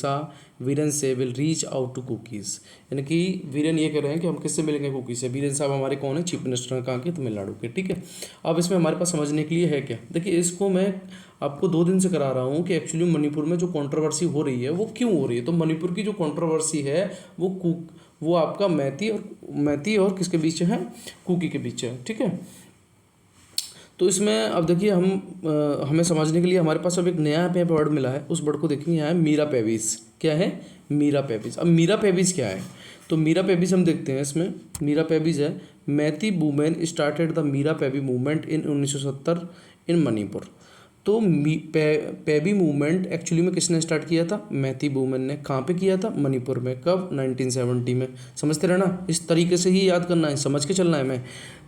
सा वीरेन से will reach out to cookies. यानी कि वीरेन ये कह रहे हैं कि हम किससे मिलेंगे, कुकी से। वीरेन साहब हमारे कौन है, चीफ मिनिस्टर कहाँ के, तमिलनाडु के। ठीक है, अब इसमें हमारे पास समझने के लिए है क्या, देखिए इसको मैं आपको 2 दिन से करा रहा हूँ कि एक्चुअली मणिपुर में जो कंट्रोवर्सी हो रही है वो क्यों हो रही है। तो मणिपुर की जो कंट्रोवर्सी है वो आपका मैती और किसके बीच है, कुकी के बीच है। ठीक है, तो इसमें अब देखिए हमें समझने के लिए हमारे पास अब एक नया यहाँ पे वर्ड मिला है। उस वर्ड को देखिए, यहाँ है मीरा पेविस। क्या है, मीरा पेविस। अब मीरा पेविस क्या है, तो मीरा पेविस हम देखते हैं इसमें। मीरा पेविस है, Meitei women started the Meira Paibi movement in 1970 in Manipur. तो पेबी मूवमेंट एक्चुअली में किसने स्टार्ट किया था, मैती वुमेन ने। कहाँ पे किया था, मणिपुर में। कब, 1970 में। समझते रहना, इस तरीके से ही याद करना है, समझ के चलना है। मैं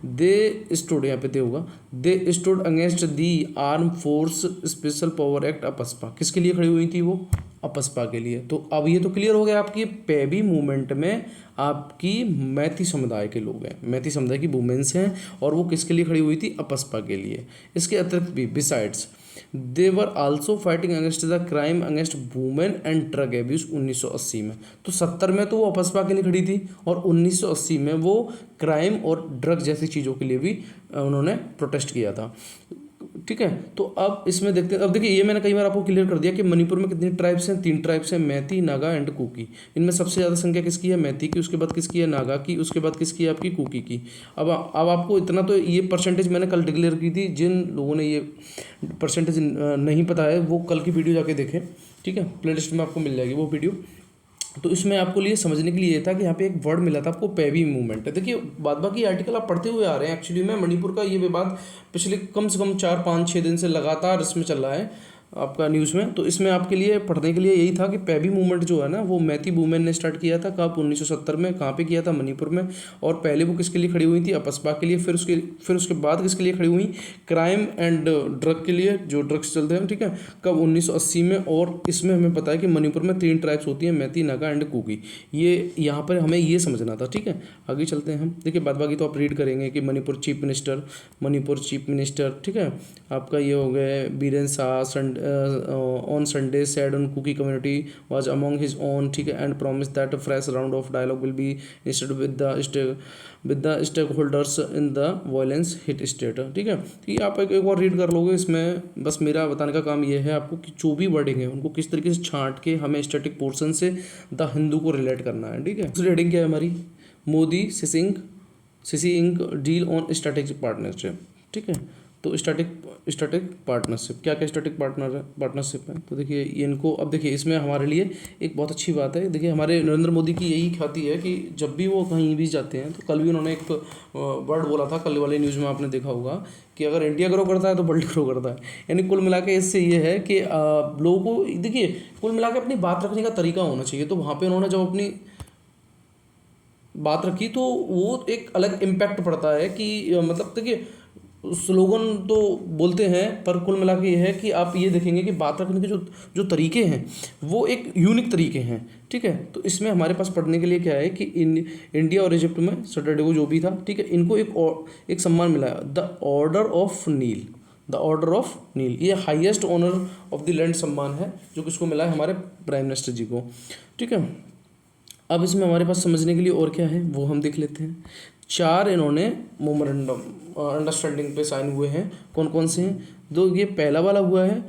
दे स्टूड, यहाँ पे दे होगा, they stood against the arm force special power act AFSPA. किसके लिए खड़ी हुई थी वो, अपस्पा के लिए। तो अब ये तो क्लियर हो गया आपकी, पेबी मूवमेंट में आपकी मैती समुदाय के लोग हैं, मैती समुदाय की वुमेन्स हैं, और वो किसके लिए खड़ी हुई थी, अपस्पा के लिए। इसके अतिरिक्त भी besides they were also fighting against the crime against women and drug abuse 1980 में। तो 70 में तो वो अपस्पा के लिए खड़ी थी, और 1980 में वो क्राइम और ड्रग जैसी चीज़ों के लिए भी उन्होंने प्रोटेस्ट किया था। ठीक है, तो अब इसमें देखते हैं। अब देखिए, ये मैंने कई बार आपको क्लियर कर दिया कि मणिपुर में कितनी ट्राइब्स हैं, 3 ट्राइब्स हैं, मैती, नागा एंड कुकी। इनमें सबसे ज़्यादा संख्या किसकी है, मैती की, उसके बाद किसकी है, नागा की, उसके बाद किसकी है, आपकी कुकी की। अब आपको इतना तो ये परसेंटेज मैंने कल डिक्लेयर की थी। जिन लोगों ने ये परसेंटेज नहीं पता है वो कल की वीडियो जाके देखें। ठीक है, प्लेलिस्ट में आपको मिल जाएगी वो वीडियो। तो इसमें आपको लिए समझने के लिए ये था कि यहाँ पे एक वर्ड मिला था आपको, पेबी मूवमेंट। देखिए बाद बाकी आर्टिकल आप पढ़ते हुए आ रहे हैं। एक्चुअली में मणिपुर का ये विवाद पिछले कम से कम 4-5-6 दिन से लगातार इसमें चल रहा है आपका न्यूज़ में। तो इसमें आपके लिए पढ़ने के लिए यही था कि पेबी मूवमेंट जो है ना, वो मैती वुमेन ने स्टार्ट किया था। कब, 1970 में। कहाँ पे किया था, मणिपुर में। और पहले वो किसके लिए खड़ी हुई थी, अपस्पा के लिए। फिर उसके बाद किसके लिए खड़ी हुई, क्राइम एंड ड्रग के लिए, जो ड्रग्स चलते हैं। ठीक है, कब, 1980 में। और इसमें हमें पता है कि मणिपुर में 3 ट्राइब्स होती हैं, मैती, नागा एंड कुकी। ये यहाँ पर हमें ये समझना था। ठीक है, आगे चलते हैं हम। देखिए बाद बाकी तो आप रीड करेंगे कि मणिपुर चीफ मिनिस्टर। ठीक है, आपका ये हो गया, Biren Shah on Sunday said on Kuki community was among his own, ठीक है, and promised that a fresh round of dialogue will be initiated with the stakeholders in the violence hit state। ठीक है, तो ये आप एक बार रीड कर लोगे। इसमें बस मेरा बताने का काम ये है आपको कि जो भी वर्डिंग है उनको किस तरीके से छांट के हमें स्टैटिक पोर्शन से द हिंदू को रिलेट करना है। ठीक है, दूसरी हेडिंग क्या है हमारी, Modi Sisi ink deal on strategic partnership. ठीक है, तो स्टैटिक पार्टनरशिप, क्या क्या स्टैटिक पार्टनरशिप है। तो देखिए इनको, अब देखिए इसमें हमारे लिए एक बहुत अच्छी बात है। देखिए हमारे नरेंद्र मोदी की यही ख्याति है कि जब भी वो कहीं भी जाते हैं, तो कल भी उन्होंने एक वर्ड बोला था, कल वाले न्यूज़ में आपने देखा होगा कि अगर इंडिया ग्रो करता है तो वर्ल्ड ग्रो करता है। यानी कुल मिला के इससे ये है कि लोगों को, देखिए कुल मिला के अपनी बात रखने का तरीका होना चाहिए। तो वहाँ पर उन्होंने जब अपनी बात रखी तो वो एक अलग इम्पैक्ट पड़ता है कि मतलब देखिए स्लोगन तो बोलते हैं, पर कुल मिला के ये है कि आप ये देखेंगे कि बात रखने के जो तरीके हैं वो एक यूनिक तरीके हैं। ठीक है, तो इसमें हमारे पास पढ़ने के लिए क्या है कि इंडिया और इजिप्ट में सैटरडे को जो भी था, ठीक है, इनको एक सम्मान मिला है, द ऑर्डर ऑफ नील। ये highest honour of the land सम्मान है जो किसको मिला है, हमारे प्राइम मिनिस्टर जी को। ठीक है, अब इसमें हमारे पास समझने के लिए और क्या है वो हम देख लेते हैं। 4 इन्होंने मोमरेंडम अंडरस्टैंडिंग पे साइन हुए हैं। कौन कौन से हैं, दो ये पहला वाला हुआ है,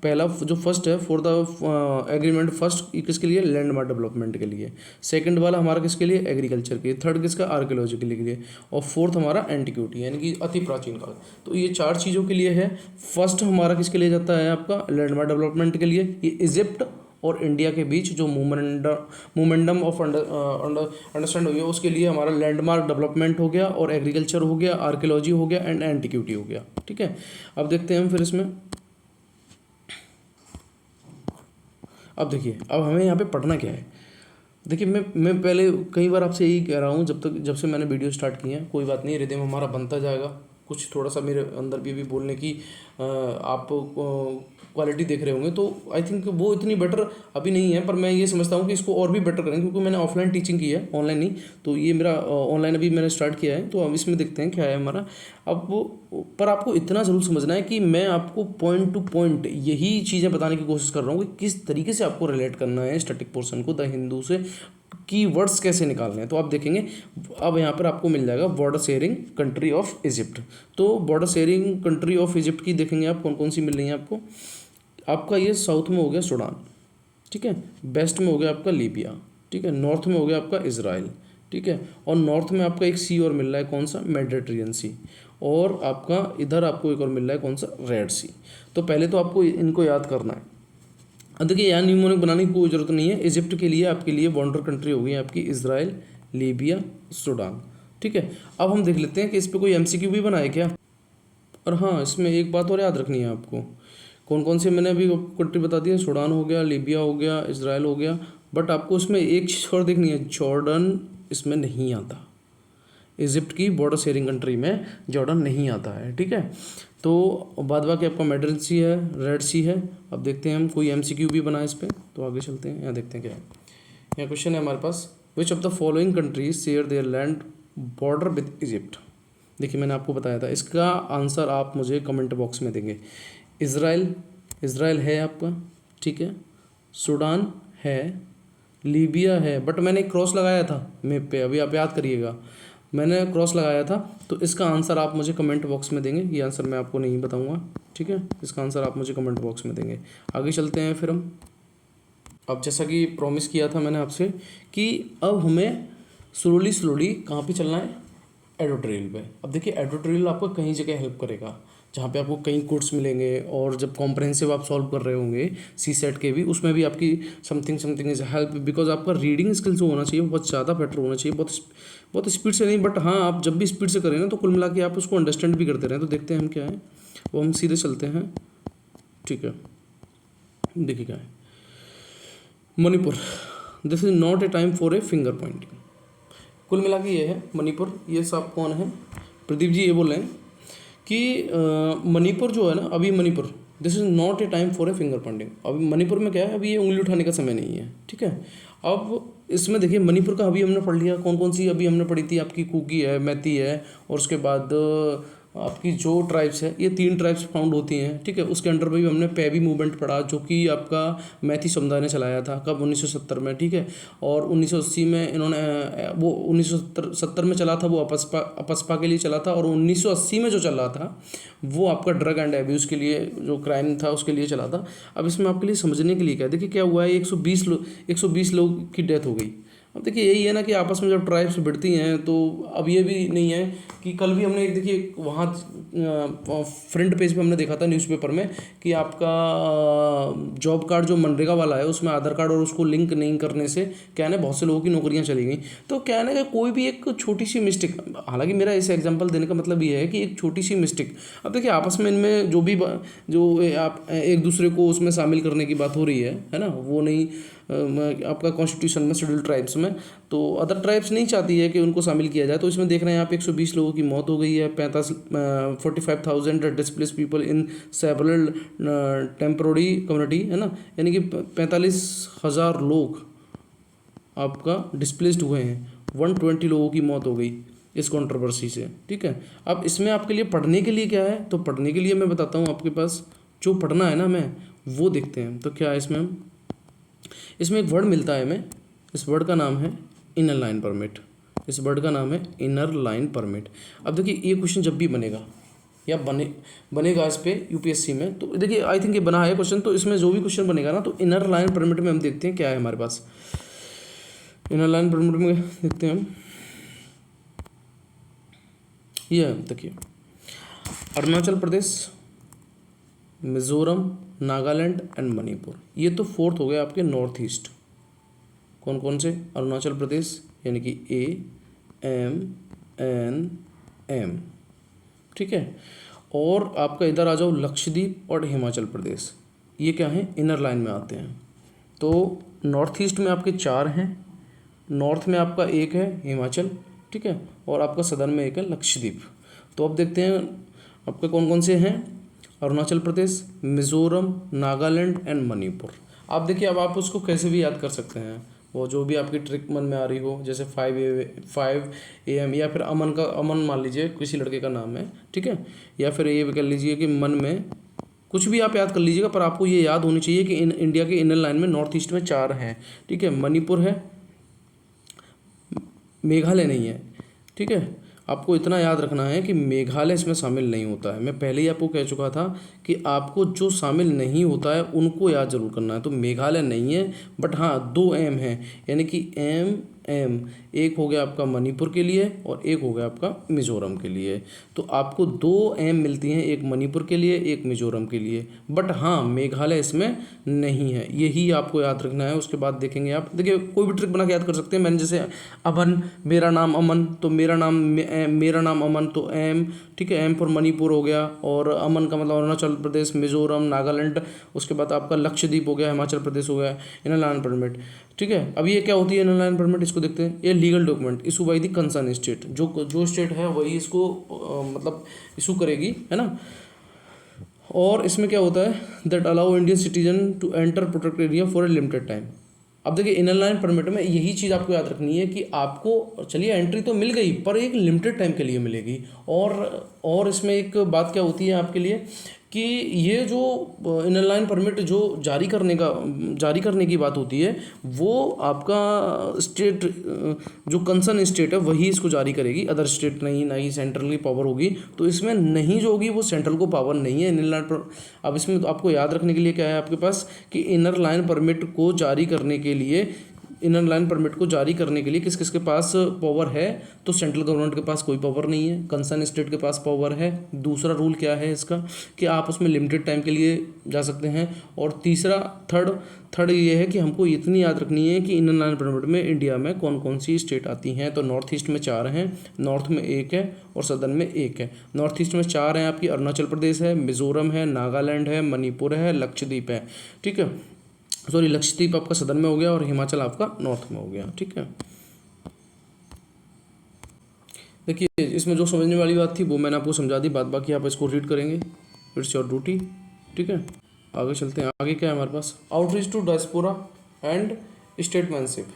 पहला जो फर्स्ट है फॉर द एग्रीमेंट, फर्स्ट किसके लिए, लैंडमार्क डेवलपमेंट के लिए। सेकंड वाला हमारा किसके लिए, एग्रीकल्चर के। थर्ड किसका, आर्कियोलॉजी के लिए। और फोर्थ हमारा एंटिक्विटी यानी कि अति प्राचीन काल। तो ये 4 चीज़ों के लिए है। फर्स्ट हमारा किसके लिए जाता है, आपका लैंडमार्क डेवलपमेंट के लिए। ये इजिप्ट और इंडिया के बीच जो मोमेंडम ऑफ अंडरस्टैंड हो गया, उसके लिए हमारा लैंडमार्क डेवलपमेंट हो गया, और एग्रीकल्चर हो गया, आर्कियोलॉजी हो गया, एंड एंटिक्विटी हो गया। ठीक है, अब देखते हैं हम फिर इसमें। अब देखिए, अब हमें यहाँ पे पढ़ना क्या है। देखिए मैं पहले कई बार आपसे यही कह रहा हूँ, जब से मैंने वीडियो स्टार्ट की है, कोई बात नहीं, रिदम हमारा बनता जाएगा, कुछ थोड़ा सा मेरे अंदर भी अभी बोलने की आप क्वालिटी देख रहे होंगे, तो आई थिंक वो इतनी बेटर अभी नहीं है, पर मैं ये समझता हूँ कि इसको और भी बेटर करेंगे, क्योंकि मैंने ऑफलाइन टीचिंग की है, ऑनलाइन नहीं। तो ये मेरा ऑनलाइन अभी मैंने स्टार्ट किया है, तो अब इसमें देखते हैं क्या है हमारा। अब वो पर आपको इतना ज़रूर समझना है कि मैं आपको पॉइंट टू पॉइंट यही चीज़ें बताने की कोशिश कर रहा हूँ कि किस तरीके से आपको रिलेट करना है स्टैटिक पोर्शन को द हिंदू से, कीवर्ड्स कैसे निकालने हैं। तो आप देखेंगे अब यहाँ पर आपको मिल जाएगा border sharing country of Egypt. तो border sharing country of Egypt की देखेंगे आप कौन कौन सी मिल रही है आपको। आपका ये साउथ में हो गया सूडान, ठीक है, वेस्ट में हो गया आपका लीबिया, ठीक है, नॉर्थ में हो गया आपका इजराइल, ठीक है, और नॉर्थ में आपका एक सी और मिल रहा है, कौन सा, मेडिटेरियन सी, और आपका इधर आपको एक और मिल रहा है, कौन सा, रेड सी। तो पहले तो आपको इनको याद करना है। अब देखिए यहाँ न्यूमोनिक बनाने की कोई ज़रूरत नहीं है। इजिप्ट के लिए आपके लिए बॉर्डर कंट्री हो गई आपकी इजराइल, लीबिया, सूडान, ठीक है। अब हम देख लेते हैं कि इस पर कोई एमसीक्यू भी बनाए क्या। और हाँ, इसमें एक बात और याद रखनी है आपको, कौन कौन से मैंने अभी कंट्री बता दिया, सूडान हो गया, लीबिया हो गया, इजराइल हो गया, बट आपको इसमें एक चीज़ और देखनी है, जॉर्डन इसमें नहीं आता। इजिप्ट की बॉर्डर शेयरिंग कंट्री में जॉर्डन नहीं आता है, ठीक है। तो बाद बाकी आपका मेडल सी है, रेड सी है। अब देखते हैं हम कोई एमसीक्यू भी बना इस पर, तो आगे चलते हैं, यहाँ देखते हैं क्या है। यहाँ क्वेश्चन है हमारे पास, which of the following countries share their land border with Egypt. देखिए मैंने आपको बताया था, इसका आंसर आप मुझे कमेंट बॉक्स में देंगे। इजराइल है आपका, ठीक है, सूडान है, लीबिया है, बट मैंने क्रॉस लगाया था मैप पे, अभी आप याद करिएगा, मैंने क्रॉस लगाया था। तो इसका आंसर आप मुझे कमेंट बॉक्स में देंगे, ये आंसर मैं आपको नहीं बताऊंगा, ठीक है, इसका आंसर आप मुझे कमेंट बॉक्स में देंगे। आगे चलते हैं फिर हम। अब जैसा कि प्रॉमिस किया था मैंने आपसे कि अब हमें स्लोली कहाँ पे चलना है, एडिटोरियल पे। अब देखिए एडिटोरियल आपको कहीं जगह हेल्प करेगा, जहाँ पे आपको कई कोड्स मिलेंगे, और जब कॉम्प्रहेंसिव आप सॉल्व कर रहे होंगे सी सेट के भी, उसमें भी आपकी समथिंग इज हेल्प, बिकॉज आपका रीडिंग स्किल्स जो होना चाहिए बहुत ज़्यादा बेटर होना चाहिए, बहुत स्पीड से नहीं, बट हाँ आप जब भी स्पीड से करें ना तो कुल मिला के आप उसको अंडरस्टैंड भी करते रहें। तो देखते हैं हम क्या है, वो हम सीधे चलते हैं, ठीक है। देखिए क्या है, Manipur, this is not a time for a finger Poynting. कुल मिला के ये है मणिपुर। ये सब कौन है, प्रदीप जी ये बोल रहे हैं कि मणिपुर जो है ना, अभी Manipur, this is not a time for a finger Poynting. अभी मणिपुर में क्या है, अभी ये उंगली उठाने का समय नहीं है, ठीक है। अब इसमें देखिए मणिपुर का अभी हमने पढ़ लिया, कौन कौन सी अभी हमने पढ़ी थी, आपकी कुकी है, मैती है, और उसके बाद आपकी जो ट्राइब्स है, ये 3 ट्राइब्स फाउंड होती हैं, ठीक है। उसके अंडर में भी हमने पैबी मूवमेंट पढ़ा, जो कि आपका मैती समुदाय ने चलाया था, कब, 1970 में, ठीक है। और 1980 में इन्होंने वो 1970 में चला था, वो अपस्पा के लिए चला था, और 1980 में जो चल रहा था वो आपका ड्रग एंड एब्यूज़ के लिए, जो क्राइम था उसके लिए चला था। अब इसमें आपके लिए समझने के लिए क्या है, देखिए क्या हुआ है, 120 लोग की डेथ हो गई। अब देखिए यही है ना कि आपस में जब ट्राइब्स भिड़ती हैं, तो अब ये भी नहीं है कि कल भी हमने देखिए वहाँ फ्रंट पेज पे हमने देखा था न्यूज़पेपर में कि आपका जॉब कार्ड जो मनरेगा वाला है उसमें आधार कार्ड और उसको लिंक नहीं करने से क्या है ना, बहुत से लोगों की नौकरियां चली गई। तो क्या है ना कि कोई भी एक छोटी सी मिस्टेक, हालांकि मेरा इसे एग्जांपल देने का मतलब ये है कि एक छोटी सी मिस्टेक, अब देखिए आपस में इनमें जो आप एक दूसरे को उसमें शामिल करने की बात हो रही है ना, वो नहीं आपका कॉन्स्टिट्यूशन में शेड्यूल्ड ट्राइब्स में, तो अदर ट्राइब्स नहीं चाहती है कि उनको शामिल किया जाए। तो इसमें देख रहे हैं आप 120 लोगों की मौत हो गई है, 45,000 displace people in several temporary community, है ना, यानी कि 45,000 लोग आपका डिस्प्लेस्ड हुए हैं, 120 लोगों की मौत हो गई इस कंट्रोवर्सी से, ठीक है। अब इसमें आपके लिए पढ़ने के लिए क्या है, तो पढ़ने के लिए मैं बताता हूँ आपके पास, जो पढ़ना है ना हमें वो देखते हैं। तो क्या है इसमें एक वर्ड मिलता है हमें, इस वर्ड का नाम है इनर लाइन परमिट, इस वर्ड का नाम है इनर लाइन परमिट। अब देखिए ये क्वेश्चन जब भी बनेगा या बनेगा इस पे यूपीएससी में, तो देखिए आई थिंक ये बना है क्वेश्चन, तो इसमें जो भी क्वेश्चन बनेगा ना, तो इनर लाइन परमिट में हम देखते हैं क्या है हमारे पास। इनर लाइन परमिट में देखते हैं हम, ये देखिए अरुणाचल प्रदेश, मिजोरम, नागालैंड एंड मणिपुर, ये तो फोर्थ हो गया आपके नॉर्थ ईस्ट। कौन कौन से, अरुणाचल प्रदेश यानी कि AMNM, ठीक है। और आपका इधर आ जाओ लक्षद्वीप और हिमाचल प्रदेश, ये क्या है, इनर लाइन में आते हैं। तो नॉर्थ ईस्ट में आपके 4 हैं, नॉर्थ में आपका 1 है हिमाचल, ठीक है, और आपका सदर्न में 1 है लक्षद्वीप। तो अब देखते हैं आपके कौन कौन से हैं? अरुणाचल प्रदेश, मिज़ोरम, नागालैंड एंड मणिपुर। आप देखिए, अब आप उसको कैसे भी याद कर सकते हैं, वो जो भी आपकी ट्रिक मन में आ रही हो, जैसे 5 AM या फिर अमन का, अमन मान लीजिए किसी लड़के का नाम है, ठीक है, या फिर ये भी कर लीजिए कि मन में कुछ भी आप याद कर लीजिएगा, पर आपको ये याद होनी चाहिए कि इंडिया के इनर लाइन में नॉर्थ ईस्ट में 4 हैं, ठीक है। मणिपुर है, मेघालय नहीं है, ठीक है। आपको इतना याद रखना है कि मेघालय इसमें शामिल नहीं होता है। मैं पहले ही आपको कह चुका था कि आपको जो शामिल नहीं होता है उनको याद जरूर करना है। तो मेघालय नहीं है, बट हाँ 2 M हैं, यानी कि M एक हो गया आपका मणिपुर के लिए और एक हो गया आपका मिजोरम के लिए। तो आपको 2 M मिलती हैं, एक मणिपुर के लिए, एक मिजोरम के लिए, बट हाँ मेघालय इसमें नहीं है, यही आपको याद रखना है। उसके बाद देखेंगे आप, देखिए कोई भी ट्रिक बना के याद कर सकते हैं। मैंने जैसे अमन, मेरा नाम अमन, तो मेरा नाम अमन, तो M, ठीक है, M फॉर मणिपुर हो गया, और अमन का मतलब अरुणाचल प्रदेश, मिजोरम, नागालैंड, उसके बाद आपका लक्षद्वीप हो गया, हिमाचल प्रदेश हो गया, इनर लाइन परमिट, ठीक है। अब ये क्या होती है इनर लाइन परमिट, इसको देखते हैं। ये legal document issue by the concern state, जो स्टेट है वही इसको मतलब इशू करेगी, है ना। और इसमें क्या होता है, that allow Indian citizen to enter protect area for a limited time. अब देखिए इनर लाइन परमिट में यही चीज़ आपको याद रखनी है कि आपको, चलिए एंट्री तो मिल गई पर एक लिमिटेड टाइम के लिए मिलेगी। और इसमें एक बात क्या होती है आपके लिए कि ये जो इनर लाइन परमिट जो जारी करने की बात होती है, वो आपका स्टेट, जो कंसर्न स्टेट है वही इसको जारी करेगी, अदर स्टेट नहीं, ना ही सेंट्रल की पावर होगी। तो इसमें नहीं जो होगी वो सेंट्रल को पावर नहीं है इनर लाइन पर। अब इसमें तो आपको याद रखने के लिए क्या है आपके पास कि इनर लाइन परमिट को जारी करने के लिए, इनर लाइन परमिट को जारी करने के लिए किस किस के पास पावर है, तो सेंट्रल गवर्नमेंट के पास कोई पावर नहीं है, कंसर्न स्टेट के पास पावर है। दूसरा रूल क्या है इसका कि आप उसमें लिमिटेड टाइम के लिए जा सकते हैं। और तीसरा, थर्ड ये है कि हमको इतनी याद रखनी है कि इनर लाइन परमिट में इंडिया में कौन कौन सी स्टेट आती हैं। तो नॉर्थ ईस्ट में 4 हैं, नॉर्थ में 1 है और सदर्न में 1 है। नॉर्थ ईस्ट में 4 हैं आपकी, अरुणाचल प्रदेश है, मिजोरम है, नागालैंड है, मणिपुर है, लक्षद्वीप है, ठीक है। सॉरी, लक्षद्वीप आपका सदर्न में हो गया और हिमाचल आपका नॉर्थ में हो गया, ठीक है। देखिए इसमें जो समझने वाली बात थी वो मैंने आपको समझा दी, बात बाकी आप इसको रीड करेंगे, इट्स योर ड्यूटी, ठीक है। आगे चलते हैं। आगे क्या है हमारे पास, आउटरीच टू डायस्पोरा एंड स्टेटमैनशिप।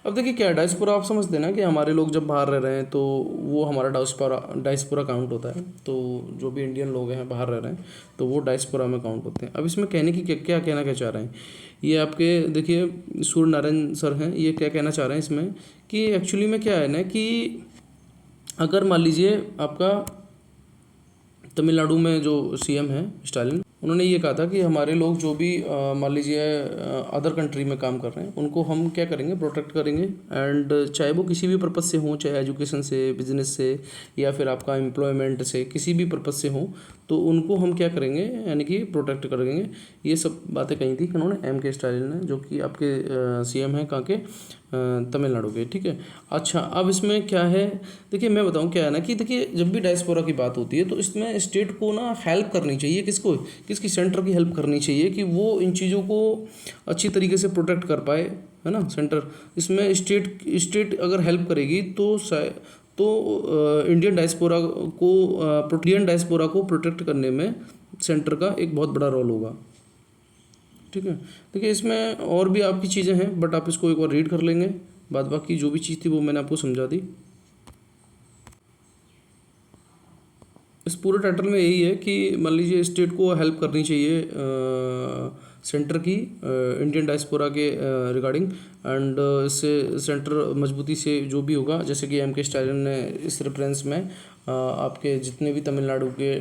अब देखिए क्या है डायस्पोरा, आप समझते हैं ना कि हमारे लोग जब बाहर रह रहे हैं तो वो हमारा डायस्पोरा काउंट होता है। तो जो भी इंडियन लोग हैं बाहर रह रहे हैं तो वो डायस्पोरा में काउंट होते हैं। अब इसमें कहने की क्या कहना क्या चाह रहे हैं, ये आपके देखिए सूर्य नारायण सर हैं, ये क्या कहना चाह रहे हैं इसमें कि एक्चुअली में क्या है ना कि अगर मान लीजिए आपका तमिलनाडु में जो CM है स्टालिन, उन्होंने ये कहा था कि हमारे लोग जो भी मान लीजिए अदर कंट्री में काम कर रहे हैं उनको हम क्या करेंगे, प्रोटेक्ट करेंगे। एंड चाहे वो किसी भी पर्पज़ से हो, चाहे एजुकेशन से, बिजनेस से, या फिर आपका एम्प्लॉयमेंट से, किसी भी पर्पज़ से हो, तो उनको हम क्या करेंगे, यानी कि प्रोटेक्ट करेंगे। ये सब बातें कही थी उन्होंने, MK स्टालिन ने, जो कि आपके CM हैं कहाँ के, तमिलनाडु के, ठीक है। अच्छा अब इसमें क्या है, देखिए मैं बताऊं क्या है ना कि देखिए जब भी डायस्पोरा की बात होती है तो इसमें स्टेट को ना हेल्प करनी चाहिए, किसको, किसकी, सेंटर की हेल्प करनी चाहिए कि वो इन चीज़ों को अच्छी तरीके से प्रोटेक्ट कर पाए, है ना। सेंटर इसमें स्टेट अगर हेल्प करेगी तो इंडियन डायस्पोरा को प्रोटेक्ट करने में सेंटर का एक बहुत बड़ा रोल होगा, ठीक है। देखिए इसमें और भी आपकी चीज़ें हैं बट आप इसको एक बार रीड कर लेंगे, बाद बाकी जो भी चीज़ थी वो मैंने आपको समझा दी। इस पूरे टाइटल में यही है कि मान लीजिए स्टेट को हेल्प करनी चाहिए सेंटर की इंडियन डायस्पोरा के रिगार्डिंग, एंड इससे सेंटर मजबूती से जो भी होगा, जैसे कि MK स्टालिन ने इस रेफरेंस में आपके जितने भी तमिलनाडु के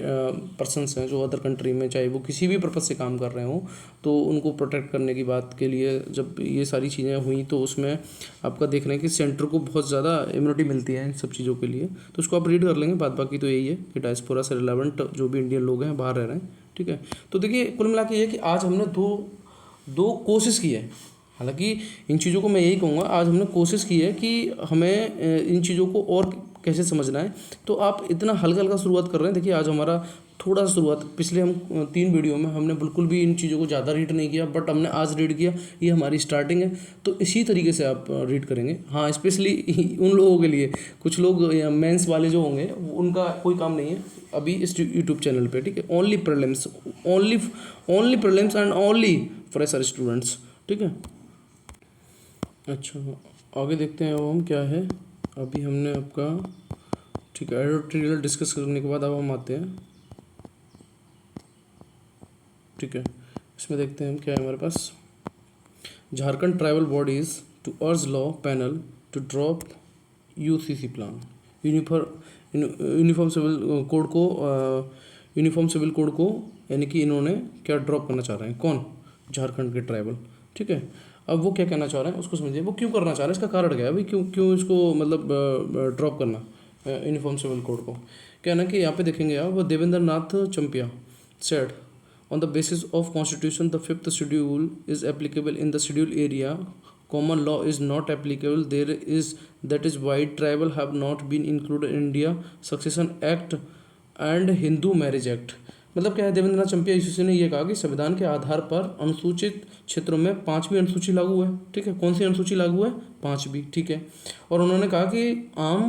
पर्सनस हैं जो अदर कंट्री में, चाहे वो किसी भी पर्पज़ से काम कर रहे हों, तो उनको प्रोटेक्ट करने की बात के लिए जब ये सारी चीज़ें हुई तो उसमें आपका देख रहे हैं कि सेंटर को बहुत ज़्यादा इम्यूनिटी मिलती है इन सब चीज़ों के लिए। तो उसको आप रीड कर लेंगे, बात बाकी तो यही है कि डायस्पोरा से रिलेवेंट जो भी इंडियन लोग हैं बाहर रह रहे हैं, ठीक है। तो देखिए कुल मिला के ये कि आज हमने दो कोशिश की है, हालांकि इन चीज़ों को मैं यही कहूँगा, आज हमने कोशिश की है कि हमें इन चीज़ों को और कैसे समझना है। तो आप इतना हल्का हल्का शुरुआत कर रहे हैं। देखिए आज हमारा थोड़ा सा शुरुआत, पिछले हम 3 वीडियो में हमने बिल्कुल भी इन चीज़ों को ज़्यादा रीड नहीं किया, बट हमने आज रीड किया, ये हमारी स्टार्टिंग है। तो इसी तरीके से आप रीड करेंगे। हाँ, स्पेशली उन लोगों के लिए, कुछ लोग मेंस वाले जो होंगे उनका कोई काम नहीं है अभी इस यूट्यूब चैनल पे, ठीक है। Only prelims, only prelims and only fresher students, ठीक है। अच्छा, आगे देखते हैं अब हम क्या है। अभी हमने आपका, ठीक है, एडिटोरियल डिस्कस करने के बाद अब हम आते हैं, ठीक है। इसमें देखते हैं हम क्या है हमारे पास। Jharkhand tribal bodies to urge law panel to drop UCC plan, uniform civil code को, यूनिफॉर्म सिविल कोड को यानी कि इन्होंने क्या ड्रॉप करना चाह रहे हैं, कौन, झारखंड के ट्राइबल, ठीक है। अब वो क्या कहना चाह रहे हैं उसको समझिए, वो क्यों करना चाह रहे हैं, इसका कारण क्या है भाई, क्यों क्यों इसको मतलब ड्रॉप करना यूनिफॉर्म सिविल कोड को। क्या है ना कि यहाँ पे देखेंगे आप, वो Devendra Nath Champia said on the basis of constitution the fifth schedule is applicable in the scheduled area, common law is not applicable there is, that is why tribal have not been included in India succession act and Hindu marriage act। मतलब क्या है, Devendra Nath Champia UCC ने ये कहा कि संविधान के आधार पर अनुसूचित क्षेत्रों में 5वीं अनुसूची लागू है, ठीक है। कौन सी अनुसूची लागू है, 5वीं, ठीक है। और उन्होंने कहा कि आम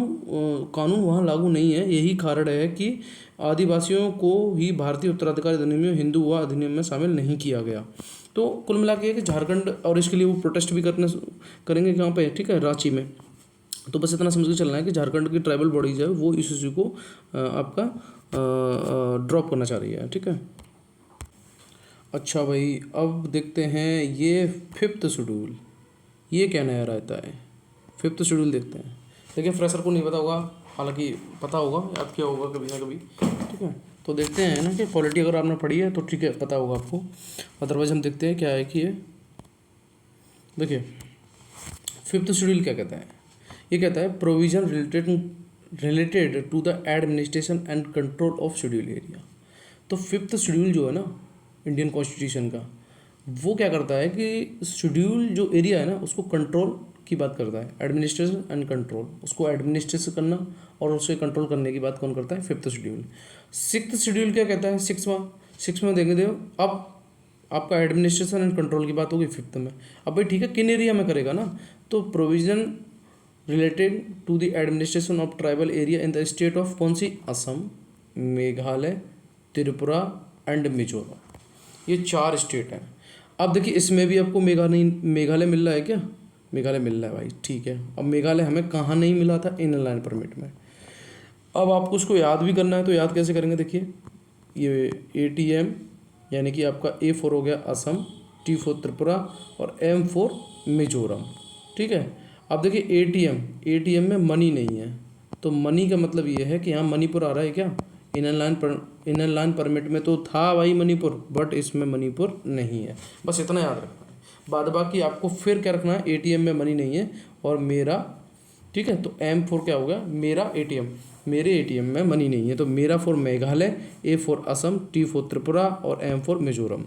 कानून वहाँ लागू नहीं है, यही कारण है कि आदिवासियों को ही भारतीय उत्तराधिकार अधिनियम में हिंदू हुआ अधिनियम में शामिल नहीं किया गया। तो कुल मिला के कि झारखंड, और इसके लिए वो प्रोटेस्ट भी करेंगे कहाँ पे, ठीक है, रांची में। तो बस इतना समझ के चलना है कि झारखंड की ट्राइबल बॉडीज है वो इस इशू को आपका ड्रॉप करना चाह रही है, ठीक है। अच्छा भाई, अब देखते हैं ये 5th शेड्यूल, ये क्या नया रहता है। 5th शेड्यूल देखते हैं। देखिए, फ्रेशर को नहीं पता होगा, हालांकि पता होगा, याद किया होगा कभी ना कभी, ठीक है। तो देखते हैं ना कि पॉलिटी अगर आपने पढ़ी है तो ठीक है, पता होगा आपको, अदरवाइज हम देखते हैं क्या है कि ये देखिए 5th शेड्यूल क्या कहता है। ये कहता है provision related to the administration and control of schedule area. तो 5th शेड्यूल जो है ना इंडियन कॉन्स्टिट्यूशन का, वो क्या करता है कि शेड्यूल जो एरिया है ना उसको कंट्रोल की बात करता है, एडमिनिस्ट्रेशन एंड कंट्रोल, उसको एडमिनिस्ट्रेशन करना और उसे कंट्रोल करने की बात कौन करता है, 5th शेड्यूल। 6th शेड्यूल क्या कहता है, 6 में देंगे देखो, अब आपका एडमिनिस्ट्रेशन एंड कंट्रोल की बात होगी 5th में। अब भाई ठीक है, किन एरिया में करेगा ना, तो provision related to the administration of tribal area in the state of कौन सी, असम, मेघालय, त्रिपुरा एंड मिजोरम, ये 4 स्टेट हैं। अब देखिए इसमें भी आपको मेघालय मिल रहा है क्या, मेघालय मिल रहा है भाई, ठीक है। अब मेघालय हमें कहाँ नहीं मिला था, इनर लाइन परमिट में। अब आपको उसको याद भी करना है, तो याद कैसे करेंगे, देखिए ये ATM यानी कि आपका A4 हो गया असम, T4 त्रिपुरा और M4 मिजोरम, ठीक है। अब देखिए ATM में मनी नहीं है, तो मनी का मतलब ये है कि यहाँ मणिपुर आ रहा है क्या, इनर लाइन परमिट में तो था भाई मणिपुर, बट इसमें मणिपुर नहीं है, बस इतना याद रखना है। बाद बाकी आपको फिर क्या रखना है, ATM में मनी नहीं है और मेरा, ठीक है। तो M4 क्या होगा, मेरा ATM, मेरे ATM में मनी नहीं है, तो मेरा 4 मेघालय, A4 असम, T4 त्रिपुरा और M4 मिजोरम।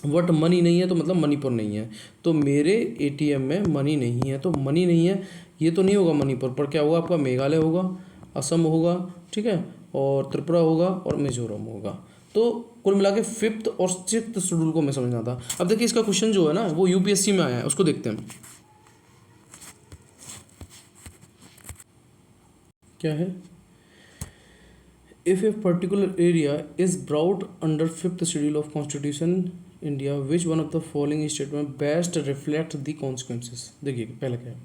वट मनी नहीं है तो मतलब मणिपुर नहीं है, तो मेरे ATM में मनी नहीं है, तो मनी नहीं है, ये तो नहीं होगा मणिपुर पर, क्या होगा आपका मेघालय होगा, असम होगा, ठीक है, और त्रिपुरा होगा और मिजोरम होगा। तो कुल मिला के 5th और 6th शेड्यूल को हमें समझना था। अब देखिए इसका क्वेश्चन जो है ना वो UPSC में आया है, उसको देखते हैं क्या है। If a particular area is brought under 5th schedule of constitution India, which one of the following statement best reflect the consequences. देखिए पहले क्या है,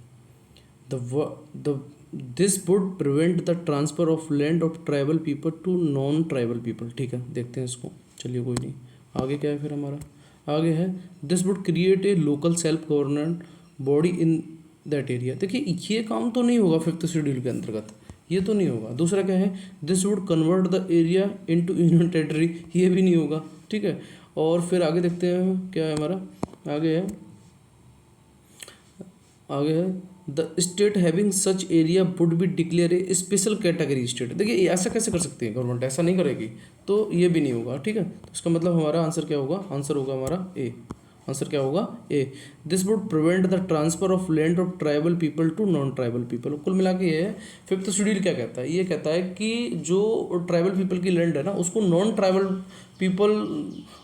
this would prevent the transfer of land of tribal people to non tribal people, ठीक है, देखते हैं इसको, चलिए कोई नहीं। आगे क्या है फिर हमारा, आगे है this would create a local self government body in that area. देखिए ये काम तो नहीं होगा 5th शेड्यूल के अंतर्गत, ये तो नहीं होगा। दूसरा क्या है, this would convert the area into union territory, ये भी नहीं होगा, ठीक है। और फिर आगे देखते हैं क्या है हमारा, आगे है the state having such area would be declare A special category state. देखिए ऐसा कैसे कर सकती है गवर्नमेंट, ऐसा नहीं करेगी, तो ये भी नहीं होगा, ठीक है। तो इसका मतलब हमारा आंसर क्या होगा, आंसर होगा हमारा A। आंसर क्या होगा A. This would prevent the transfer of land of tribal people to non tribal people. कुल मिला के ये है फिफ्थ शेड्यूल क्या कहता है, ये कहता है कि जो ट्राइबल पीपल की लैंड है ना उसको नॉन ट्राइबल पीपल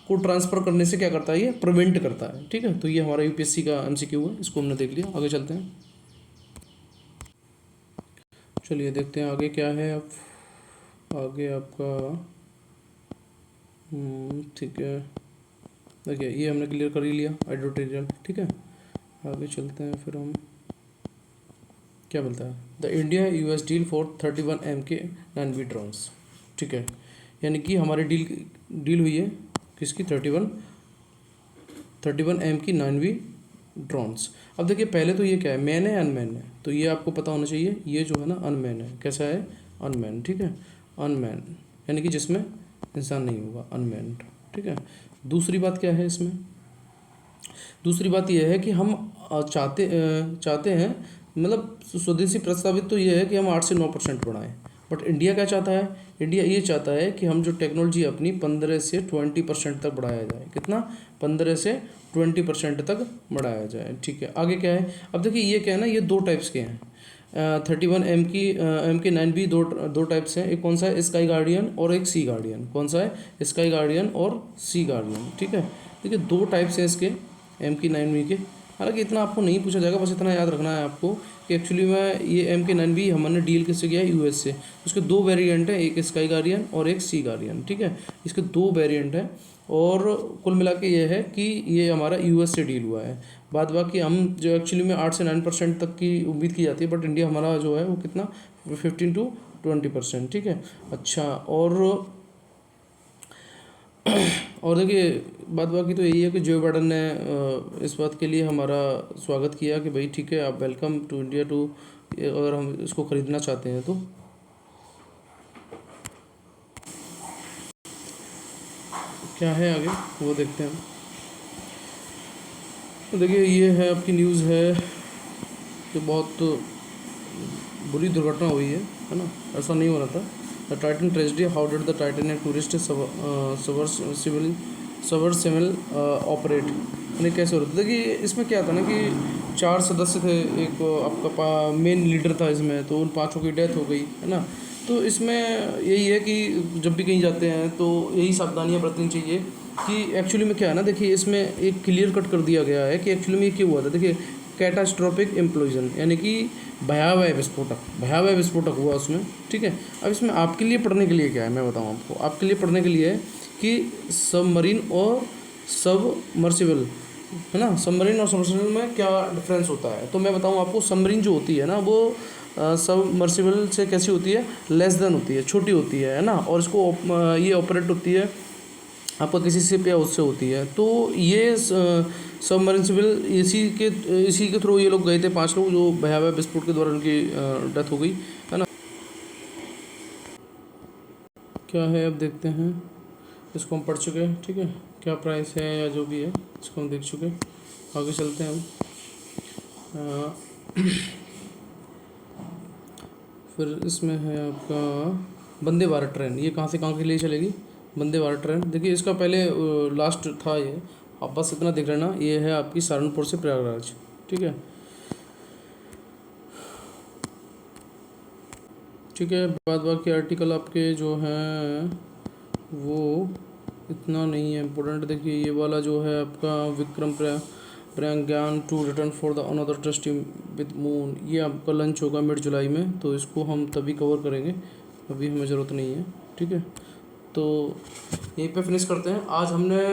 को ट्रांसफर करने से क्या करता है, ये प्रिवेंट करता है। ठीक है, तो ये हमारा यूपीएससी का एमसीक्यू है, इसको हमने देख लिया। आगे चलते हैं, चलिए देखते हैं आगे क्या है। अब आगे आपका ठीक है, देखिए ये हमने क्लियर कर ही लिया एडिटोरियल। ठीक है, आगे चलते हैं फिर हम, क्या बोलता है, the India US deal for 31 MK 9V drones. ठीक है, यानी कि हमारी डील हुई है किसकी, 31 MK 9V ड्रोन्स। अब देखिए पहले तो ये क्या है, मैन है अनमैन है, तो ये आपको पता होना चाहिए, ये जो है ना अनमैन है। कैसा है, अनमैन। ठीक है, अनमैन यानी कि जिसमें इंसान नहीं होगा, अनमैन्ड। ठीक है, दूसरी बात क्या है इसमें, दूसरी बात यह है कि हम चाहते हैं, मतलब स्वदेशी प्रस्तावित तो ये है कि हम 8 से 9% बढ़ाएं, बट इंडिया क्या चाहता है, इंडिया ये चाहता है कि हम जो टेक्नोलॉजी अपनी 15 से 20% तक बढ़ाया जाए। कितना, 15 से 20% तक बढ़ाया जाए। ठीक है, आगे क्या है, अब देखिए ये क्या है ना, ये दो टाइप्स के हैं। 31 MK 9V दो टाइप्स हैं, एक कौन सा है, स्काई गार्डियन और एक सी गार्डियन। कौन सा है, स्काई गार्डियन और सी गार्डियन। ठीक है, देखिए दो टाइप्स हैं इसके MK 9V के। हालांकि इतना आपको नहीं पूछा जाएगा, बस इतना याद रखना है आपको कि एक्चुअली में ये MK 9V हमने डील किससे किया है, यूएस से। उसके दो वेरिएंट हैं, एक स्काई गार्डियन और एक सी गार्डियन। ठीक है, इसके दो वेरिएंट हैं और कुल मिला के ये है कि ये हमारा यूएस से डील हुआ है। बाद बाकी हम जो एक्चुअली में 8 से 9% तक की उम्मीद की जाती है, बट इंडिया हमारा जो है वो कितना, 15 to 20%। ठीक है, अच्छा, और देखिए बात बाकी तो यही है कि जो बाइडन ने इस बात के लिए हमारा स्वागत किया कि भाई ठीक है, आप वेलकम टू इंडिया टू, अगर हम इसको ख़रीदना चाहते हैं तो। क्या है आगे वो देखते हैं। तो देखिए ये है आपकी न्यूज़ है कि बहुत बुरी दुर्घटना हुई है ना, ऐसा नहीं हो रहा था। The Titan tragedy, how did the Titanic tourist submersible operate, यानी कैसे हो रहा था। देखिए इसमें क्या था ना कि 4 सदस्य थे, एक आपका मेन लीडर था इसमें, तो उन 5 की डेथ हो गई है ना। तो इसमें यही है कि जब भी कहीं जाते हैं तो यही सावधानियां बरतनी चाहिए कि एक्चुअली में क्या है ना, देखिए इसमें एक क्लियर कट कर दिया गया है कि एक्चुअली में ये क्यों हुआ था। देखिए कैटास्ट्रोफिक इम्प्लोजन, यानी कि भयावह विस्फोटक हुआ उसमें। ठीक है, अब इसमें आपके लिए पढ़ने के लिए क्या है, मैं बताऊँ आपको, आपके लिए पढ़ने के लिए है कि सबमरीन और सबमर्सिबल है ना, सबमरीन और सबमर्सिबल में क्या डिफरेंस होता है। तो मैं बताऊँ आपको, सबमरीन जो होती है ना वो सबमर्सिबल से कैसी होती है, लेस देन होती है, छोटी होती है ना, और इसको ये ऑपरेट होती है आपका किसी शिप या उससे होती है। तो ये सबमर्सिबल इसी के थ्रू ये लोग गए थे, 5 लोग, जो भयावह विस्फोट के दौरान उनकी डेथ हो गई है ना। क्या है अब देखते हैं, इसको हम पढ़ चुके हैं। ठीक है, क्या प्राइस है या जो भी है इसको हम देख चुके। आगे चलते हैं हम। फिर इसमें है आपका वंदे भारत ट्रेन, ये कहाँ से कहाँ के लिए चलेगी, वंदे भारत ट्रेन। देखिए इसका पहले लास्ट था ये, आप बस इतना देख लेना, ये है आपकी सहारनपुर से प्रयागराज। ठीक है, ठीक है, बाद बाकी आर्टिकल आपके जो हैं वो इतना नहीं है इम्पोर्टेंट। देखिए ये वाला जो है आपका Vikram Pragyan to return for the another trust with moon, ये आपका लंच होगा मिड जुलाई में, तो इसको हम तभी कवर करेंगे, अभी हमें ज़रूरत नहीं है। ठीक है, तो यहीं पे फिनिश करते हैं। आज हमने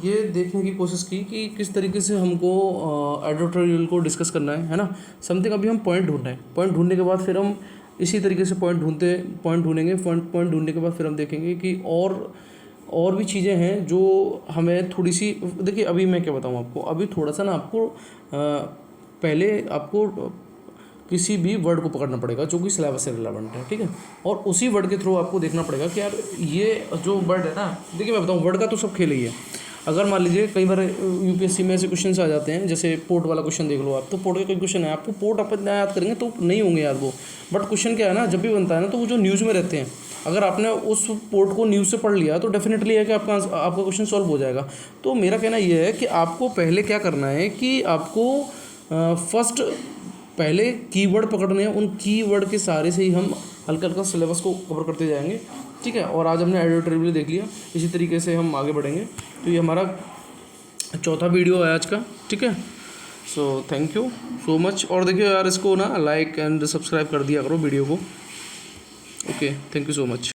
ये देखने की कोशिश की कि किस तरीके से हमको एडिटोरियल को डिस्कस करना है ना, समथिंग। अभी हम पॉइंट ढूंढ रहे हैं, पॉइंट ढूंढने के बाद फिर हम इसी तरीके से पॉइंट ढूंढेंगे। पॉइंट ढूंढने के बाद फिर हम देखेंगे कि और भी चीज़ें हैं जो हमें थोड़ी सी, देखिए अभी मैं क्या बताऊँ आपको, अभी थोड़ा सा ना आपको पहले आपको किसी भी वर्ड को पकड़ना पड़ेगा जो कि सिलेबस से रिलेवेंट है। ठीक है, और उसी वर्ड के थ्रू आपको देखना पड़ेगा कि यार ये जो वर्ड है ना, देखिए मैं बताऊँ, वर्ड का तो सब खेल ही है। अगर मान लीजिए कई बार यूपीएससी में ऐसे क्वेश्चन आ जाते हैं, जैसे पोर्ट वाला क्वेश्चन देख लो आप, तो पोर्ट के कई क्वेश्चन है, आपको पोर्ट आप इतना याद करेंगे तो नहीं होंगे याद वो, बट क्वेश्चन क्या है ना, जब भी बनता है ना तो वो जो न्यूज़ में रहते हैं अगर आपने उस पोर्ट को न्यूज़ से पढ़ लिया तो डेफिनेटली है कि आपका क्वेश्चन सॉल्व हो जाएगा। तो मेरा कहना ये है कि आपको पहले क्या करना है कि आपको फर्स्ट पहले कीवर्ड पकड़ने हैं, उन कीवर्ड के सारे से ही हम हल्का हल्का सिलेबस को कवर करते जाएंगे, ठीक है। और आज हमने एडिटोरियल देख लिया, इसी तरीके से हम आगे बढ़ेंगे। तो ये हमारा चौथा वीडियो है आज का, ठीक है। So thank you so much. और देखिए यार, इसको ना लाइक एंड सब्सक्राइब कर दिया करो वीडियो को। Okay, thank you so much.